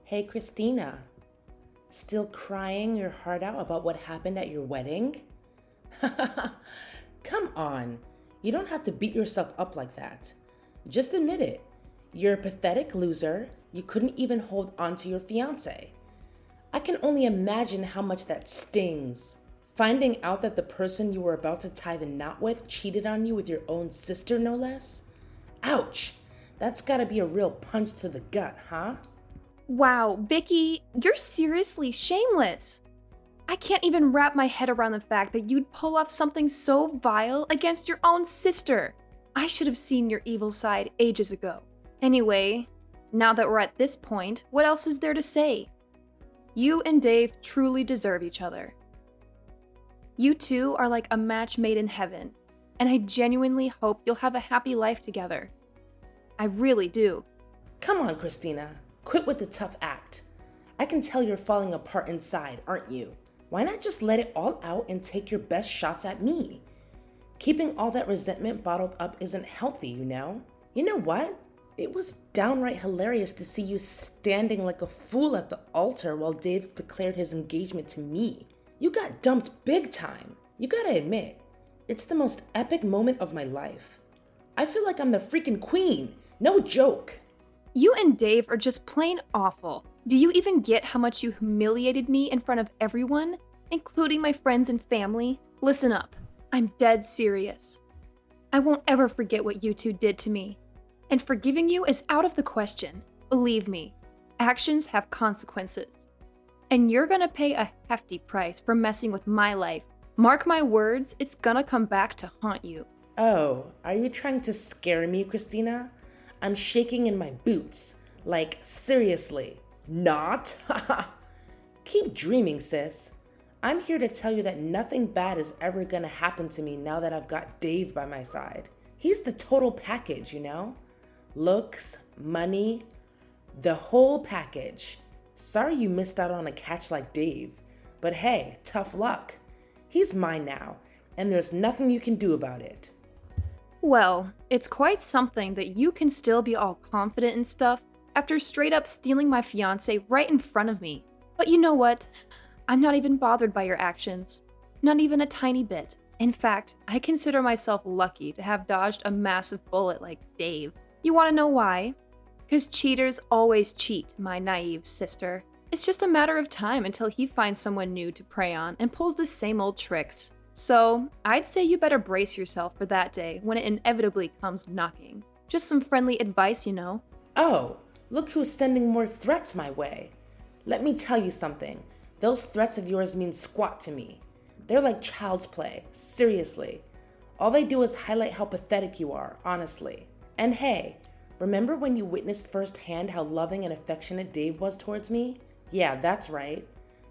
Hey, Christina, still crying your heart out about what happened at your wedding? Come on, you don't have to beat yourself up like that. Just admit it. You're a pathetic loser. You couldn't even hold on to your fiancé. I can only imagine how much that stings. Finding out that the person you were about to tie the knot with cheated on you with your own sister, no less? Ouch! That's gotta be a real punch to the gut, huh? Wow, Vicky, you're seriously shameless. I can't even wrap my head around the fact that you'd pull off something so vile against your own sister. I should have seen your evil side ages ago. Anyway, now that we're at this point, what else is there to say? You and Dave truly deserve each other. You two are like a match made in heaven, and I genuinely hope you'll have a happy life together. I really do. Come on, Christina. Quit with the tough act. I can tell you're falling apart inside, aren't you? Why not just let it all out and take your best shots at me? Keeping all that resentment bottled up isn't healthy, you know? You know what? It was downright hilarious to see you standing like a fool at the altar while Dave declared his engagement to me. You got dumped big time. You gotta admit, it's the most epic moment of my life. I feel like I'm the freaking queen. No joke. You and Dave are just plain awful. Do you even get how much you humiliated me in front of everyone, including my friends and family? Listen up. I'm dead serious. I won't ever forget what you two did to me. And forgiving you is out of the question. Believe me, actions have consequences. And you're gonna pay a hefty price for messing with my life. Mark my words, it's gonna come back to haunt you. Oh, are you trying to scare me, Christina? I'm shaking in my boots. Like, seriously, not? Keep dreaming, sis. I'm here to tell you that nothing bad is ever gonna happen to me now that I've got Dave by my side. He's the total package, you know? Looks, money, the whole package. Sorry you missed out on a catch like Dave, but hey, tough luck. He's mine now, and there's nothing you can do about it. Well, it's quite something that you can still be all confident and stuff after straight up stealing my fiancé right in front of me. But you know what? I'm not even bothered by your actions. Not even a tiny bit. In fact, I consider myself lucky to have dodged a massive bullet like Dave. You want to know why? Because cheaters always cheat, my naive sister. It's just a matter of time until he finds someone new to prey on and pulls the same old tricks. So, I'd say you better brace yourself for that day when it inevitably comes knocking. Just some friendly advice, you know. Oh, look who's sending more threats my way. Let me tell you something. Those threats of yours mean squat to me. They're like child's play, seriously. All they do is highlight how pathetic you are, honestly. And hey, remember when you witnessed firsthand how loving and affectionate Dave was towards me? Yeah, that's right.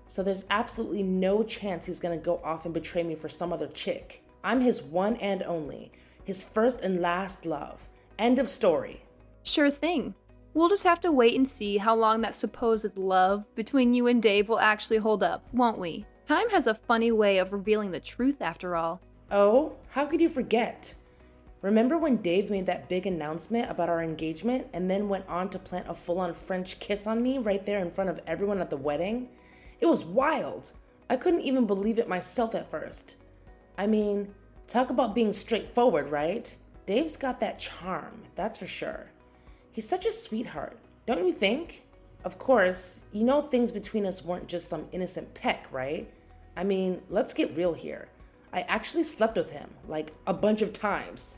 So there's absolutely no chance he's gonna go off and betray me for some other chick. I'm his one and only, his first and last love. End of story. Sure thing. We'll just have to wait and see how long that supposed love between you and Dave will actually hold up, won't we? Time has a funny way of revealing the truth after all. Oh, how could you forget? Remember when Dave made that big announcement about our engagement and then went on to plant a full-on French kiss on me right there in front of everyone at the wedding? It was wild. I couldn't even believe it myself at first. I mean, talk about being straightforward, right? Dave's got that charm, that's for sure. He's such a sweetheart, don't you think? Of course, you know things between us weren't just some innocent peck, right? I mean, let's get real here. I actually slept with him, like a bunch of times.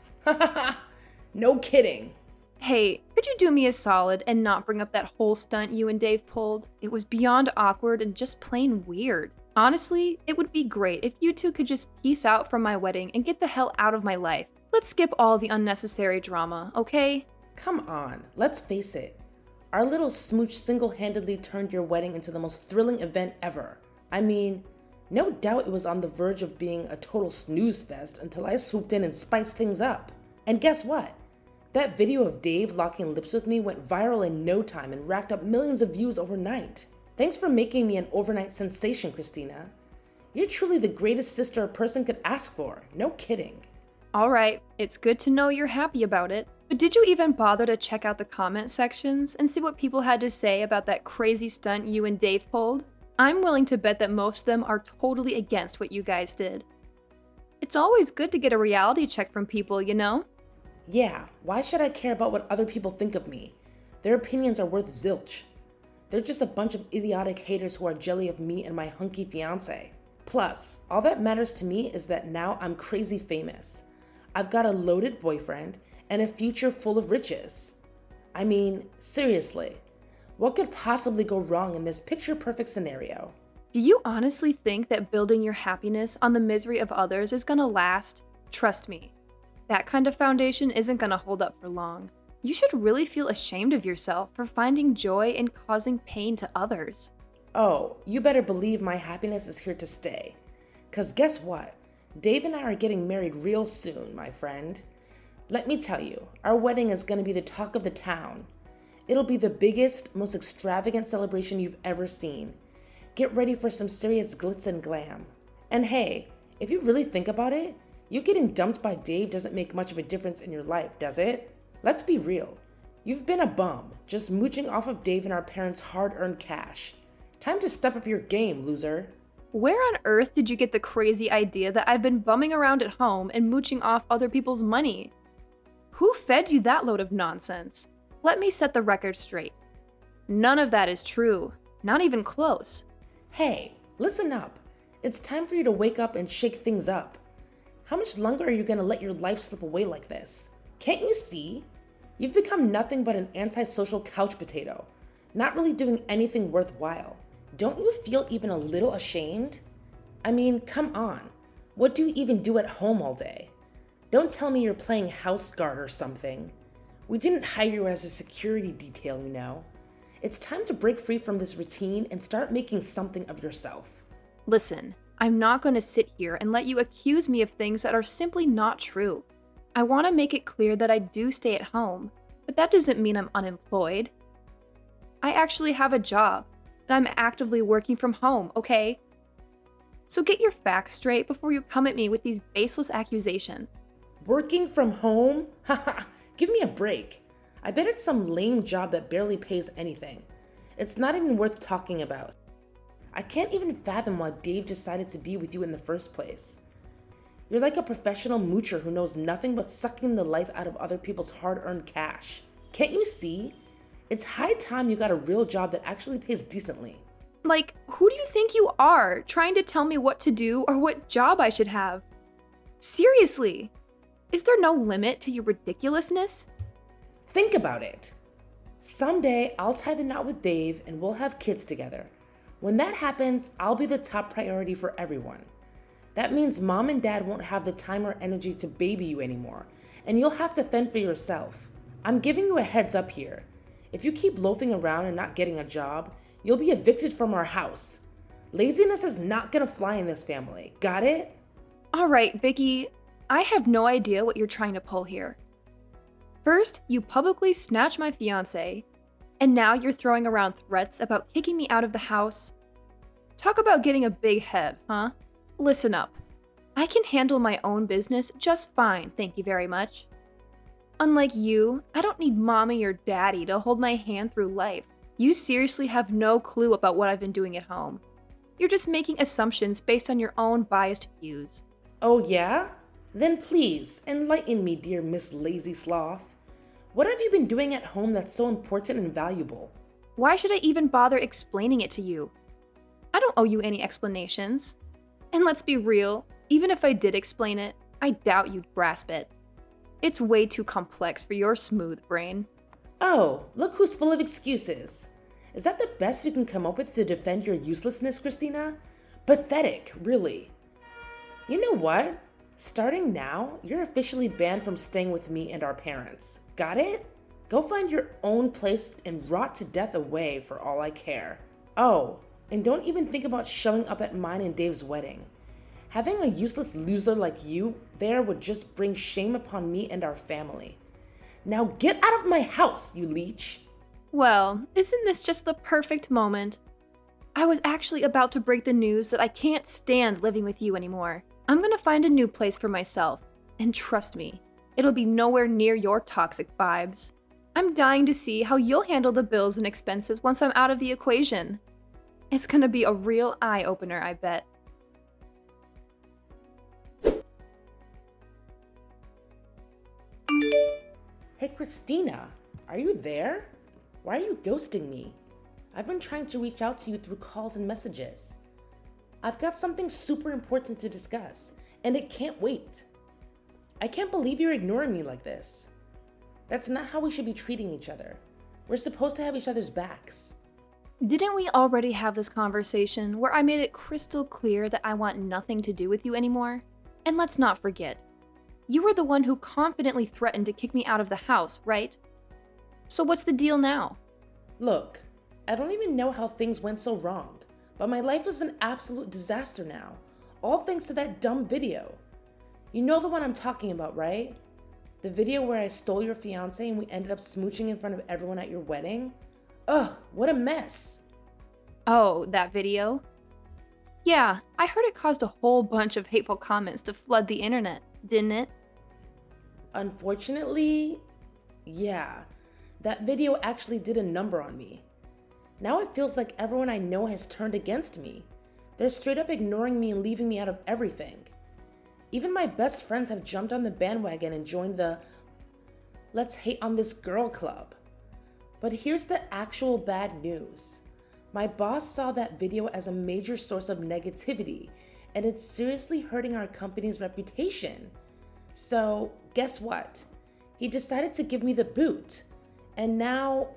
No kidding. Hey, could you do me a solid and not bring up that whole stunt you and Dave pulled? It was beyond awkward and just plain weird. Honestly, it would be great if you two could just peace out from my wedding and get the hell out of my life. Let's skip all the unnecessary drama, okay? Come on, let's face it. Our little smooch single-handedly turned your wedding into the most thrilling event ever. I mean, no doubt it was on the verge of being a total snooze fest until I swooped in and spiced things up. And guess what? That video of Dave locking lips with me went viral in no time and racked up millions of views overnight. Thanks for making me an overnight sensation, Christina. You're truly the greatest sister a person could ask for, no kidding. Alright, it's good to know you're happy about it. But did you even bother to check out the comment sections and see what people had to say about that crazy stunt you and Dave pulled? I'm willing to bet that most of them are totally against what you guys did. It's always good to get a reality check from people, you know? Yeah, why should I care about what other people think of me? Their opinions are worth zilch. They're just a bunch of idiotic haters who are jelly of me and my hunky fiancé. Plus, all that matters to me is that now I'm crazy famous. I've got a loaded boyfriend and a future full of riches. I mean, seriously, what could possibly go wrong in this picture-perfect scenario? Do you honestly think that building your happiness on the misery of others is gonna last? Trust me, that kind of foundation isn't gonna hold up for long. You should really feel ashamed of yourself for finding joy in causing pain to others. Oh, you better believe my happiness is here to stay. 'Cause guess what? Dave and I are getting married real soon, my friend. Let me tell you, our wedding is gonna be the talk of the town. It'll be the biggest, most extravagant celebration you've ever seen. Get ready for some serious glitz and glam. And hey, if you really think about it, you getting dumped by Dave doesn't make much of a difference in your life, does it? Let's be real. You've been a bum, just mooching off of Dave and our parents' hard-earned cash. Time to step up your game, loser. Where on earth did you get the crazy idea that I've been bumming around at home and mooching off other people's money? Who fed you that load of nonsense? Let me set the record straight. None of that is true. Not even close. Hey, listen up. It's time for you to wake up and shake things up. How much longer are you gonna let your life slip away like this? Can't you see? You've become nothing but an antisocial couch potato, not really doing anything worthwhile. Don't you feel even a little ashamed? I mean, come on. What do you even do at home all day? Don't tell me you're playing house guard or something. We didn't hire you as a security detail, you know. It's time to break free from this routine and start making something of yourself. Listen, I'm not going to sit here and let you accuse me of things that are simply not true. I want to make it clear that I do stay at home, but that doesn't mean I'm unemployed. I actually have a job, and I'm actively working from home, okay? So get your facts straight before you come at me with these baseless accusations. Working from home? Haha, give me a break. I bet it's some lame job that barely pays anything. It's not even worth talking about. I can't even fathom why Dave decided to be with you in the first place. You're like a professional moocher who knows nothing but sucking the life out of other people's hard-earned cash. Can't you see? It's high time you got a real job that actually pays decently. Like, who do you think you are, trying to tell me what to do or what job I should have? Seriously, is there no limit to your ridiculousness? Think about it. Someday, I'll tie the knot with Dave and we'll have kids together. When that happens, I'll be the top priority for everyone. That means mom and dad won't have the time or energy to baby you anymore, and you'll have to fend for yourself. I'm giving you a heads up here. If you keep loafing around and not getting a job, you'll be evicted from our house. Laziness is not gonna fly in this family. Got it? All right, Vicky, I have no idea what you're trying to pull here. First, you publicly snatched my fiancé, and now you're throwing around threats about kicking me out of the house. Talk about getting a big head, huh? Listen up. I can handle my own business just fine, thank you very much. Unlike you, I don't need mommy or daddy to hold my hand through life. You seriously have no clue about what I've been doing at home. You're just making assumptions based on your own biased views. Oh yeah? Then please, enlighten me, dear Miss Lazy Sloth. What have you been doing at home that's so important and valuable? Why should I even bother explaining it to you? I don't owe you any explanations. And let's be real, even if I did explain it, I doubt you'd grasp it. It's way too complex for your smooth brain. Oh, look who's full of excuses. Is that the best you can come up with to defend your uselessness, Christina? Pathetic, really. You know what? Starting now, you're officially banned from staying with me and our parents. Got it? Go find your own place and rot to death away for all I care. Oh, and don't even think about showing up at mine and Dave's wedding. Having a useless loser like you there would just bring shame upon me and our family. Now get out of my house, you leech! Well, isn't this just the perfect moment? I was actually about to break the news that I can't stand living with you anymore. I'm gonna find a new place for myself. And trust me, it'll be nowhere near your toxic vibes. I'm dying to see how you'll handle the bills and expenses once I'm out of the equation. It's gonna be a real eye-opener, I bet. Hey Christina, are you there? Why are you ghosting me? I've been trying to reach out to you through calls and messages. I've got something super important to discuss, and it can't wait. I can't believe you're ignoring me like this. That's not how we should be treating each other. We're supposed to have each other's backs. Didn't we already have this conversation where I made it crystal clear that I want nothing to do with you anymore? And let's not forget, you were the one who confidently threatened to kick me out of the house, right? So what's the deal now? Look, I don't even know how things went so wrong, but my life is an absolute disaster now, all thanks to that dumb video. You know the one I'm talking about, right? The video where I stole your fiancé and we ended up smooching in front of everyone at your wedding? Ugh, what a mess. Oh, that video? Yeah, I heard it caused a whole bunch of hateful comments to flood the internet, didn't it? Unfortunately, yeah, that video actually did a number on me. Now it feels like everyone I know has turned against me. They're straight up ignoring me and leaving me out of everything. Even my best friends have jumped on the bandwagon and joined the "Let's hate on this girl" club. But here's the actual bad news. My boss saw that video as a major source of negativity, and it's seriously hurting our company's reputation. So, guess what? He decided to give me the boot, and now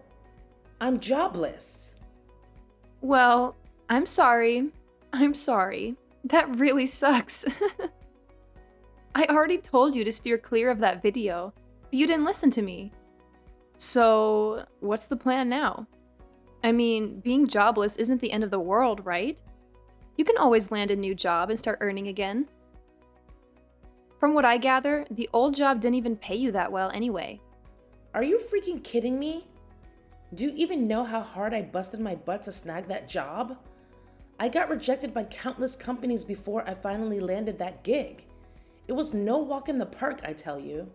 I'm jobless. Well, I'm sorry. I'm sorry. That really sucks. I already told you to steer clear of that video, but you didn't listen to me. So, what's the plan now? I mean, being jobless isn't the end of the world, right? You can always land a new job and start earning again. From what I gather, the old job didn't even pay you that well anyway. Are you freaking kidding me? Do you even know how hard I busted my butt to snag that job? I got rejected by countless companies before I finally landed that gig. It was no walk in the park, I tell you.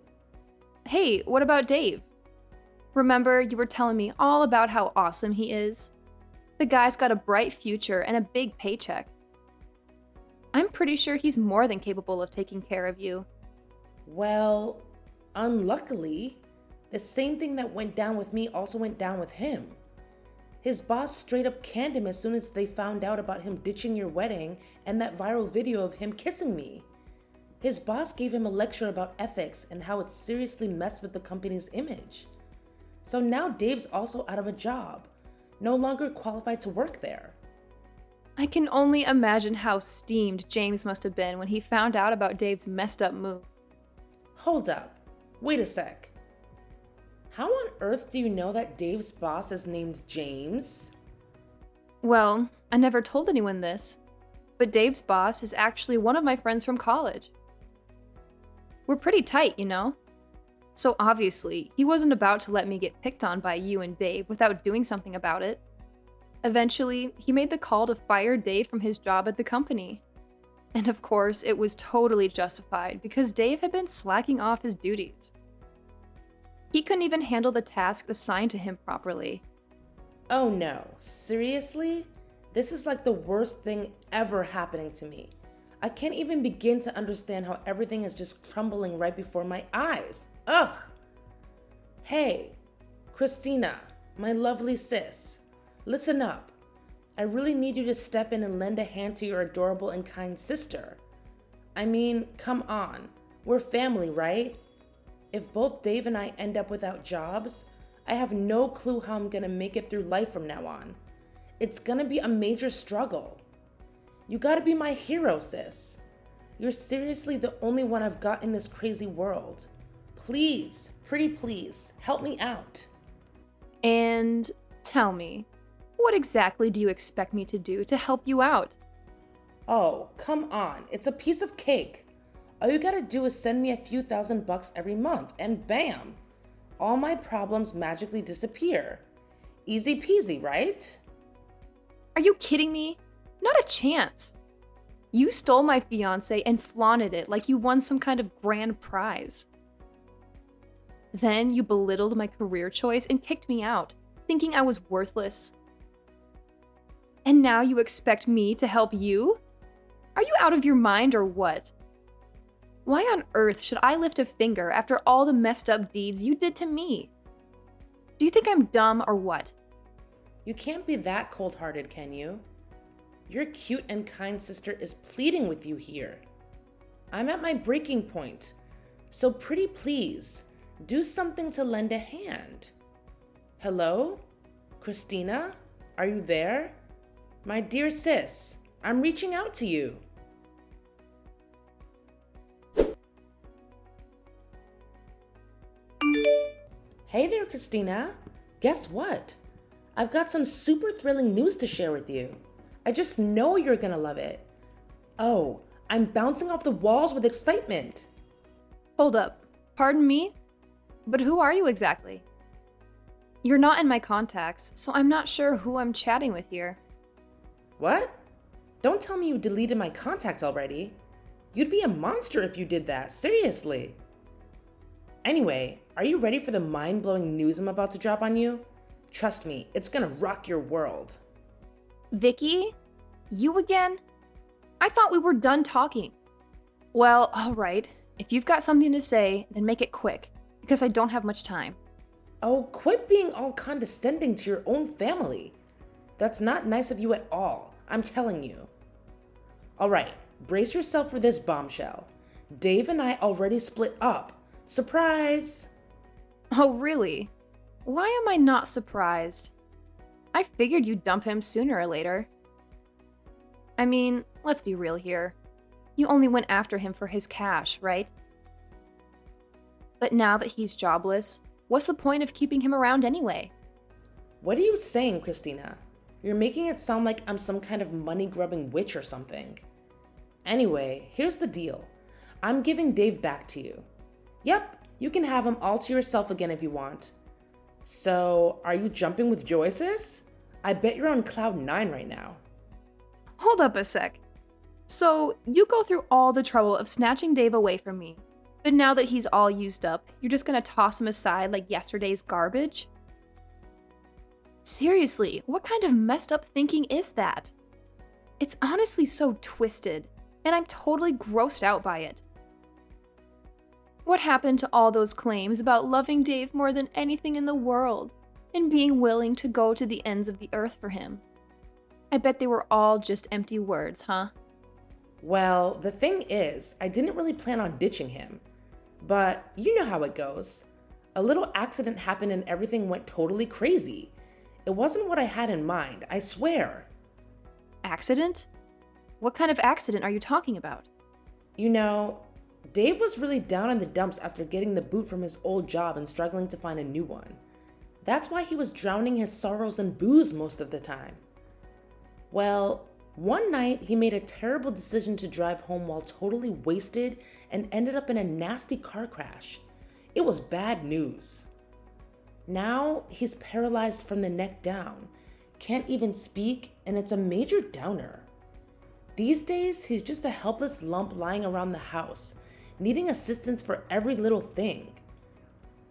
Hey, what about Dave? Remember, you were telling me all about how awesome he is? The guy's got a bright future and a big paycheck. I'm pretty sure he's more than capable of taking care of you. Well, unluckily, the same thing that went down with me also went down with him. His boss straight up canned him as soon as they found out about him ditching your wedding and that viral video of him kissing me. His boss gave him a lecture about ethics and how it seriously messed with the company's image. So now Dave's also out of a job, no longer qualified to work there. I can only imagine how steamed James must have been when he found out about Dave's messed up move. Hold up, wait a sec. How on earth do you know that Dave's boss is named James? Well, I never told anyone this, but Dave's boss is actually one of my friends from college. We're pretty tight, you know? So obviously, he wasn't about to let me get picked on by you and Dave without doing something about it. Eventually, he made the call to fire Dave from his job at the company. And of course, it was totally justified because Dave had been slacking off his duties. He couldn't even handle the task assigned to him properly. Oh no, seriously? This is like the worst thing ever happening to me. I can't even begin to understand how everything is just crumbling right before my eyes. Ugh! Hey, Christina, my lovely sis, listen up. I really need you to step in and lend a hand to your adorable and kind sister. I mean, come on. We're family, right? If both Dave and I end up without jobs, I have no clue how I'm gonna make it through life from now on. It's gonna be a major struggle. You gotta be my hero, sis. You're seriously the only one I've got in this crazy world. Please, pretty please, help me out. And tell me, what exactly do you expect me to do to help you out? Oh, come on, it's a piece of cake. All you gotta do is send me a few $1,000 every month, and bam! All my problems magically disappear. Easy peasy, right? Are you kidding me? Not a chance. You stole my fiancé and flaunted it like you won some kind of grand prize. Then you belittled my career choice and kicked me out, thinking I was worthless. And now you expect me to help you? Are you out of your mind or what? Why on earth should I lift a finger after all the messed up deeds you did to me? Do you think I'm dumb or what? You can't be that cold-hearted, can you? Your cute and kind sister is pleading with you here. I'm at my breaking point, so pretty please, do something to lend a hand. Hello? Christina? Are you there? My dear sis, I'm reaching out to you. Hey there, Christina. Guess what? I've got some super thrilling news to share with you. I just know you're gonna love it. Oh, I'm bouncing off the walls with excitement. Hold up. Pardon me? But who are you exactly? You're not in my contacts, so I'm not sure who I'm chatting with here. What? Don't tell me you deleted my contacts already. You'd be a monster if you did that, seriously. Anyway, are you ready for the mind-blowing news I'm about to drop on you? Trust me, it's gonna rock your world. Vicky? You again? I thought we were done talking. Well, alright. If you've got something to say, then make it quick, because I don't have much time. Oh, quit being all condescending to your own family. That's not nice of you at all, I'm telling you. Alright, brace yourself for this bombshell. Dave and I already split up. Surprise! Oh, really? Why am I not surprised? I figured you'd dump him sooner or later. I mean, let's be real here. You only went after him for his cash, right? But now that he's jobless, what's the point of keeping him around anyway? What are you saying, Christina? You're making it sound like I'm some kind of money-grubbing witch or something. Anyway, here's the deal. I'm giving Dave back to you. Yep, you can have him all to yourself again if you want. So, are you jumping with joy, sis? I bet you're on cloud 9 right now. Hold up a sec. So, you go through all the trouble of snatching Dave away from me, but now that he's all used up, you're just gonna toss him aside like yesterday's garbage? Seriously, what kind of messed up thinking is that? It's honestly so twisted, and I'm totally grossed out by it. What happened to all those claims about loving Dave more than anything in the world, and being willing to go to the ends of the earth for him? I bet they were all just empty words, huh? Well, the thing is, I didn't really plan on ditching him. But you know how it goes. A little accident happened and everything went totally crazy. It wasn't what I had in mind, I swear. Accident? What kind of accident are you talking about? You know, Dave was really down in the dumps after getting the boot from his old job and struggling to find a new one. That's why he was drowning his sorrows in booze most of the time. Well, one night he made a terrible decision to drive home while totally wasted and ended up in a nasty car crash. It was bad news. Now he's paralyzed from the neck down, can't even speak, and it's a major downer. These days, he's just a helpless lump lying around the house, needing assistance for every little thing.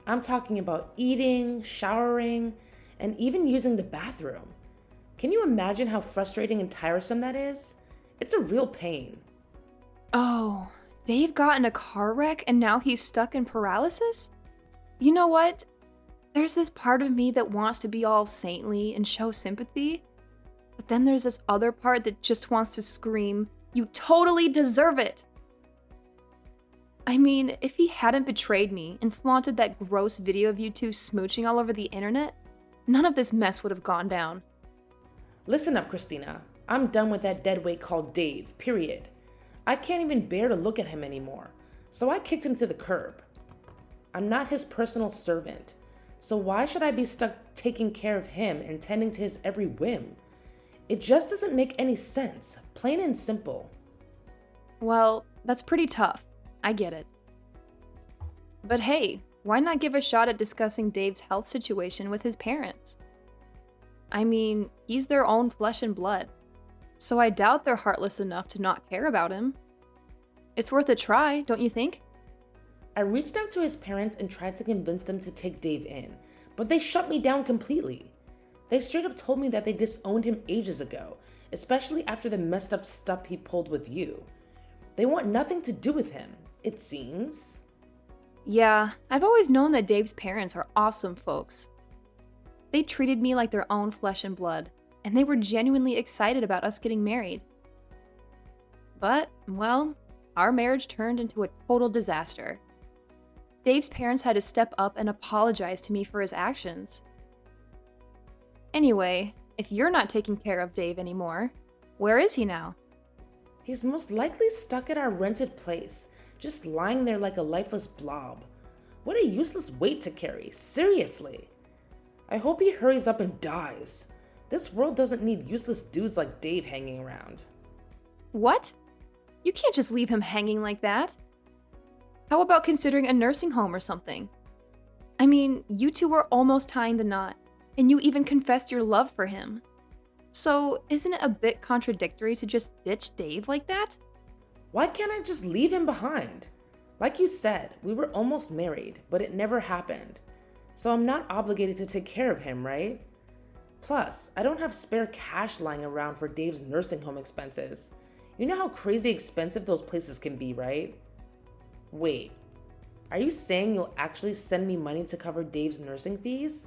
I'm talking about eating, showering, and even using the bathroom. Can you imagine how frustrating and tiresome that is? It's a real pain. Oh, Dave got in a car wreck and now he's stuck in paralysis? You know what? There's this part of me that wants to be all saintly and show sympathy, but then there's this other part that just wants to scream, "You totally deserve it!" I mean, if he hadn't betrayed me and flaunted that gross video of you two smooching all over the internet, none of this mess would have gone down. Listen up, Christina. I'm done with that deadweight called Dave, period. I can't even bear to look at him anymore, so I kicked him to the curb. I'm not his personal servant, so why should I be stuck taking care of him and tending to his every whim? It just doesn't make any sense, plain and simple. Well, that's pretty tough. I get it. But hey, why not give a shot at discussing Dave's health situation with his parents? I mean, he's their own flesh and blood. so I doubt they're heartless enough to not care about him. It's worth a try, don't you think? I reached out to his parents and tried to convince them to take Dave in, but they shut me down completely. They straight up told me that they disowned him ages ago, especially after the messed up stuff he pulled with you. They want nothing to do with him, it seems. Yeah, I've always known that Dave's parents are awesome folks. They treated me like their own flesh and blood, and they were genuinely excited about us getting married. But, well, our marriage turned into a total disaster. Dave's parents had to step up and apologize to me for his actions. Anyway, if you're not taking care of Dave anymore, where is he now? He's most likely stuck at our rented place, just lying there like a lifeless blob. What a useless weight to carry, seriously. I hope he hurries up and dies. This world doesn't need useless dudes like Dave hanging around. What? You can't just leave him hanging like that. How about considering a nursing home or something? I mean, you two were almost tying the knot, and you even confessed your love for him. So, isn't it a bit contradictory to just ditch Dave like that? Why can't I just leave him behind? Like you said, we were almost married, but it never happened. So I'm not obligated to take care of him, right? Plus, I don't have spare cash lying around for Dave's nursing home expenses. You know how crazy expensive those places can be, right? Wait, are you saying you'll actually send me money to cover Dave's nursing fees?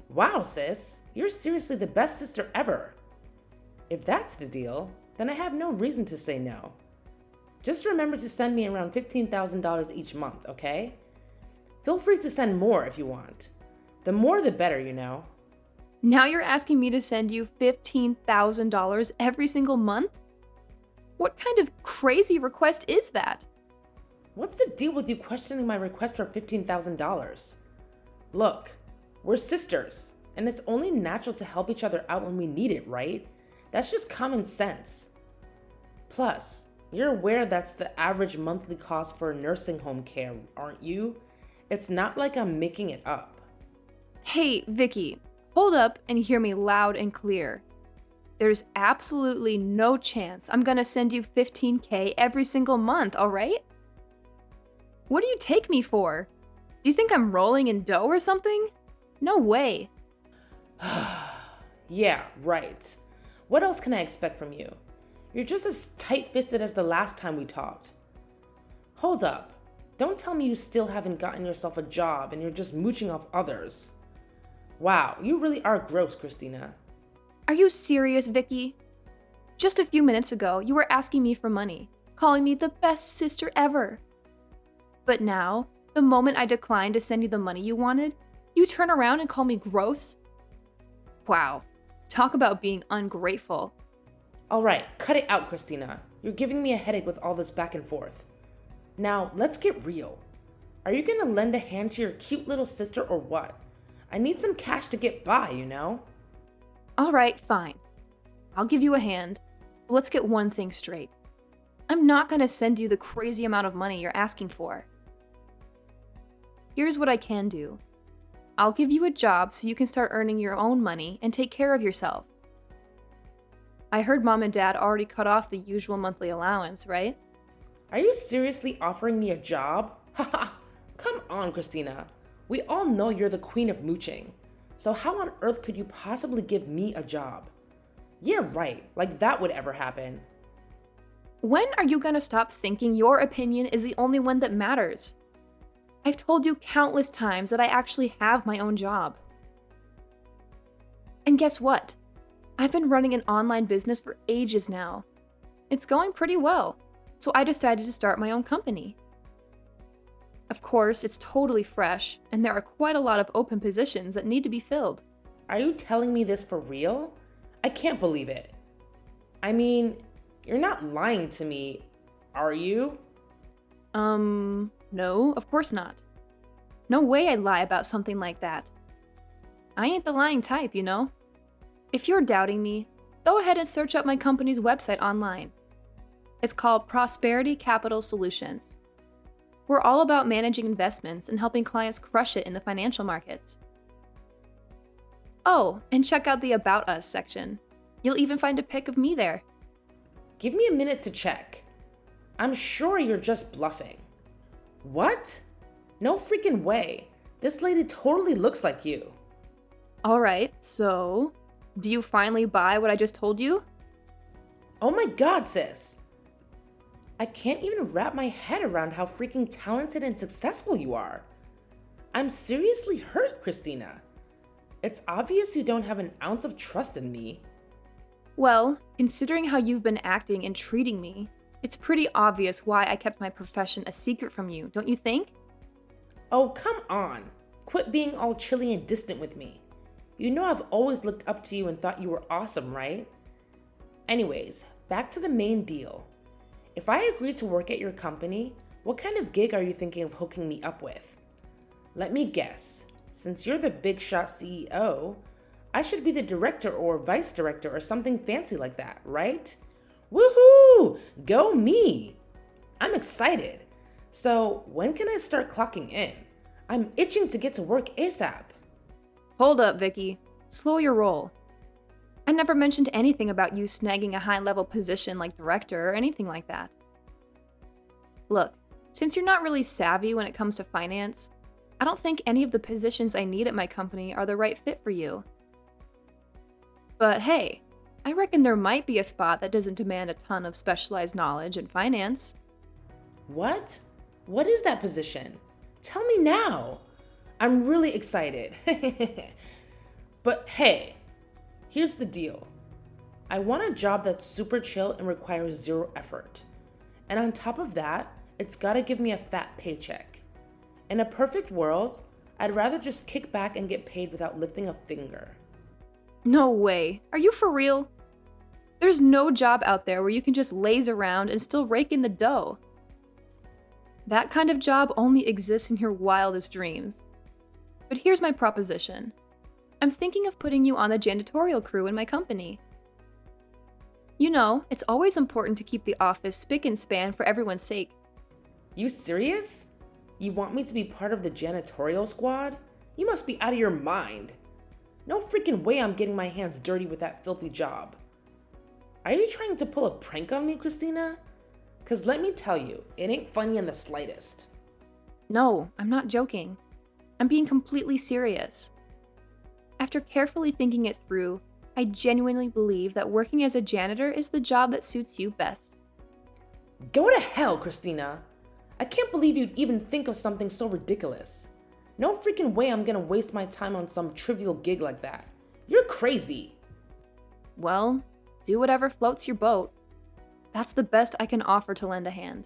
Wow, sis, you're seriously the best sister ever. If that's the deal, then I have no reason to say no. Just remember to send me around $15,000 each month, okay? Feel free to send more if you want. The more the better, you know. Now you're asking me to send you $15,000 every single month? What kind of crazy request is that? What's the deal with you questioning my request for $15,000? Look, we're sisters, and it's only natural to help each other out when we need it, right? That's just common sense. Plus, you're aware that's the average monthly cost for nursing home care, aren't you? It's not like I'm making it up. Hey, Vicky, hold up and hear me loud and clear. There's absolutely no chance I'm gonna send you $15K every single month, alright? What do you take me for? Do you think I'm rolling in dough or something? No way. Yeah, right. What else can I expect from you? You're just as tight-fisted as the last time we talked. Hold up. Don't tell me you still haven't gotten yourself a job and you're just mooching off others. Wow, you really are gross, Christina. Are you serious, Vicky? Just a few minutes ago, you were asking me for money, calling me the best sister ever. But now, the moment I declined to send you the money you wanted, you turn around and call me gross? Wow, talk about being ungrateful. All right, cut it out, Christina. You're giving me a headache with all this back and forth. Now, let's get real. Are you gonna lend a hand to your cute little sister or what? I need some cash to get by, you know? All right, fine. I'll give you a hand. But let's get one thing straight. I'm not gonna send you the crazy amount of money you're asking for. Here's what I can do. I'll give you a job so you can start earning your own money and take care of yourself. I heard Mom and Dad already cut off the usual monthly allowance, right? Are you seriously offering me a job? Haha, come on, Christina. We all know you're the queen of mooching. So how on earth could you possibly give me a job? Yeah, right, like that would ever happen. When are you gonna stop thinking your opinion is the only one that matters? I've told you countless times that I actually have my own job. And guess what? I've been running an online business for ages now. It's going pretty well, so I decided to start my own company. Of course, it's totally fresh, and there are quite a lot of open positions that need to be filled. Are you telling me this for real? I can't believe it. I mean, you're not lying to me, are you? No, of course not. No way I'd lie about something like that. I ain't the lying type, you know? If you're doubting me, go ahead and search up my company's website online. It's called Prosperity Capital Solutions. We're all about managing investments and helping clients crush it in the financial markets. Oh, and check out the About Us section. You'll even find a pic of me there. Give me a minute to check. I'm sure you're just bluffing. What? No freaking way. This lady totally looks like you. Alright, so do you finally buy what I just told you? Oh my god, sis. I can't even wrap my head around how freaking talented and successful you are. I'm seriously hurt, Christina. It's obvious you don't have an ounce of trust in me. Well, considering how you've been acting and treating me, it's pretty obvious why I kept my profession a secret from you, don't you think? Oh, come on. Quit being all chilly and distant with me. You know I've always looked up to you and thought you were awesome, right? Anyways, back to the main deal. If I agree to work at your company, what kind of gig are you thinking of hooking me up with? Let me guess. Since you're the big shot CEO, I should be the director or vice director or something fancy like that, right? Woohoo! Go me! I'm excited. So when can I start clocking in? I'm itching to get to work ASAP. Hold up, Vicky. Slow your roll. I never mentioned anything about you snagging a high-level position like director or anything like that. Look, since you're not really savvy when it comes to finance, I don't think any of the positions I need at my company are the right fit for you. But hey, I reckon there might be a spot that doesn't demand a ton of specialized knowledge in finance. What? What is that position? Tell me now. I'm really excited. But hey, here's the deal. I want a job that's super chill and requires zero effort. And on top of that, it's gotta give me a fat paycheck. In a perfect world, I'd rather just kick back and get paid without lifting a finger. No way. Are you for real? There's no job out there where you can just laze around and still rake in the dough. That kind of job only exists in your wildest dreams. But here's my proposition. I'm thinking of putting you on the janitorial crew in my company. You know, it's always important to keep the office spick and span for everyone's sake. You serious? You want me to be part of the janitorial squad? You must be out of your mind. No freaking way I'm getting my hands dirty with that filthy job. Are you trying to pull a prank on me, Christina? 'Cause let me tell you, it ain't funny in the slightest. No, I'm not joking. I'm being completely serious. After carefully thinking it through, I genuinely believe that working as a janitor is the job that suits you best. Go to hell, Christina. I can't believe you'd even think of something so ridiculous. No freaking way I'm gonna waste my time on some trivial gig like that. You're crazy. Well, do whatever floats your boat. That's the best I can offer to lend a hand.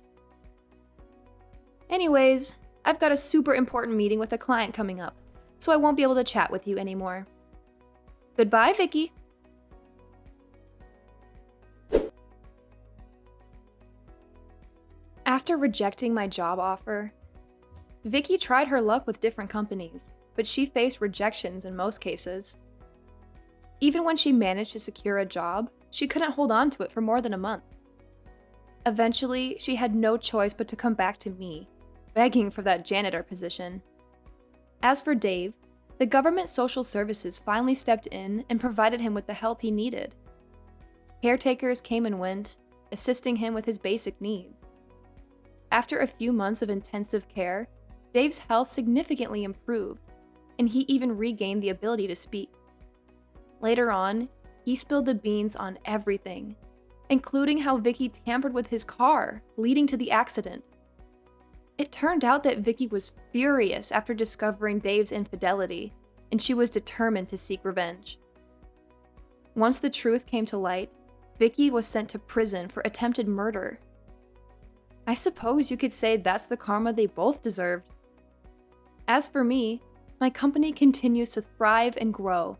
Anyways, I've got a super important meeting with a client coming up, so I won't be able to chat with you anymore. Goodbye, Vicky. After rejecting my job offer, Vicky tried her luck with different companies, but she faced rejections in most cases. Even when she managed to secure a job, she couldn't hold on to it for more than a month. Eventually, she had no choice but to come back to me, begging for that janitor position. As for Dave, the government social services finally stepped in and provided him with the help he needed. Caretakers came and went, assisting him with his basic needs. After a few months of intensive care, Dave's health significantly improved, and he even regained the ability to speak. Later on, he spilled the beans on everything, including how Vicky tampered with his car, leading to the accident. It turned out that Vicky was furious after discovering Dave's infidelity, and she was determined to seek revenge. Once the truth came to light, Vicky was sent to prison for attempted murder. I suppose you could say that's the karma they both deserved. As for me, my company continues to thrive and grow.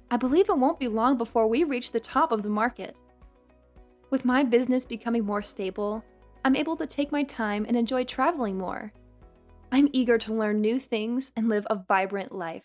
I believe it won't be long before we reach the top of the market. With my business becoming more stable, I'm able to take my time and enjoy traveling more. I'm eager to learn new things and live a vibrant life.